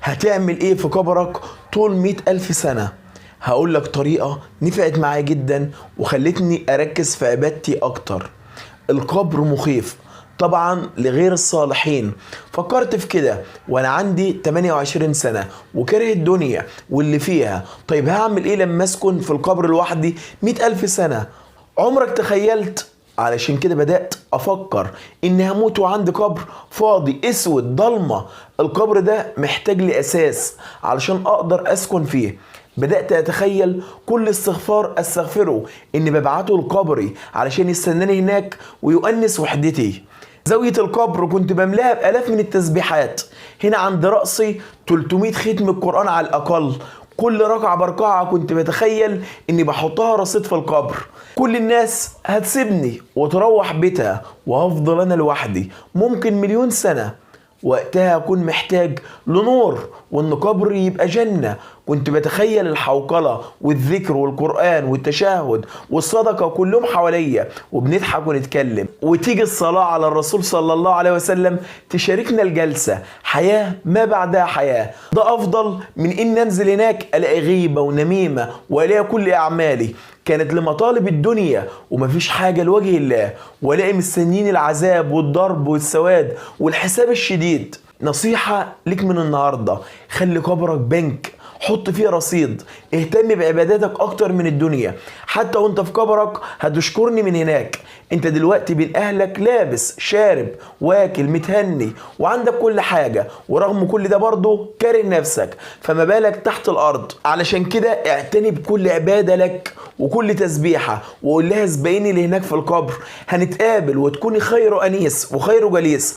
هتعمل ايه في قبرك طول 100,000 سنة؟ هقول لك طريقة نفعت معايا جدا وخلتني اركز في عبادتي اكتر. القبر مخيف طبعا لغير الصالحين. فكرت في كده وانا عندي 28 سنة وكاره الدنيا واللي فيها. طيب هعمل ايه لما اسكن في القبر لوحدي 100,000 سنة؟ عمرك تخيلت؟ علشان كده بدأت أفكر إني هموت وعندي قبر فاضي أسود ضلمة. القبر ده محتاج لي أساس علشان أقدر أسكن فيه. بدأت أتخيل كل استغفار أستغفره إني ببعته لقبري علشان يستناني هناك ويؤنس وحدتي. زاوية القبر كنت بملاها بآلاف من التسبيحات. هنا عند رأسي 300 ختم القرآن على الأقل. كل ركعة بركعة كنت بتخيل إني بحطها رصيد في القبر. كل الناس هتسيبني وتروح بيتها وهفضل أنا لوحدي ممكن 1,000,000 سنة. وقتها أكون محتاج لنور وإن قبري يبقى جنة. كنت بتخيل الحوقلة والذكر والقرآن والتشهد والصدقة كلهم حواليا وبنضحك ونتكلم، وتيجي الصلاة على الرسول صلى الله عليه وسلم تشاركنا الجلسة. حياة ما بعدها حياة. ده أفضل من إن أنزل هناك ألاقي غيبة ونميمة وألاقي كل أعمالي كانت لمطالب الدنيا ومفيش حاجة لوجه الله، والاقي مستنيين العذاب والضرب والسواد والحساب الشديد. نصيحة ليك من النهاردة: خلي قبرك بنك، حط فيه رصيد. اهتم بعباداتك اكتر من الدنيا. حتى وانت في قبرك هتشكرني من هناك. انت دلوقتي بين اهلك لابس شارب واكل متهني وعندك كل حاجة، ورغم كل ده برضه كاره نفسك، فما بالك تحت الارض؟ علشان كده اعتني بكل عبادة لك وكل تسبيحة، وقول لها اسبقيني لهناك في القبر، هنتقابل وتكوني خير انيس وخير جليس.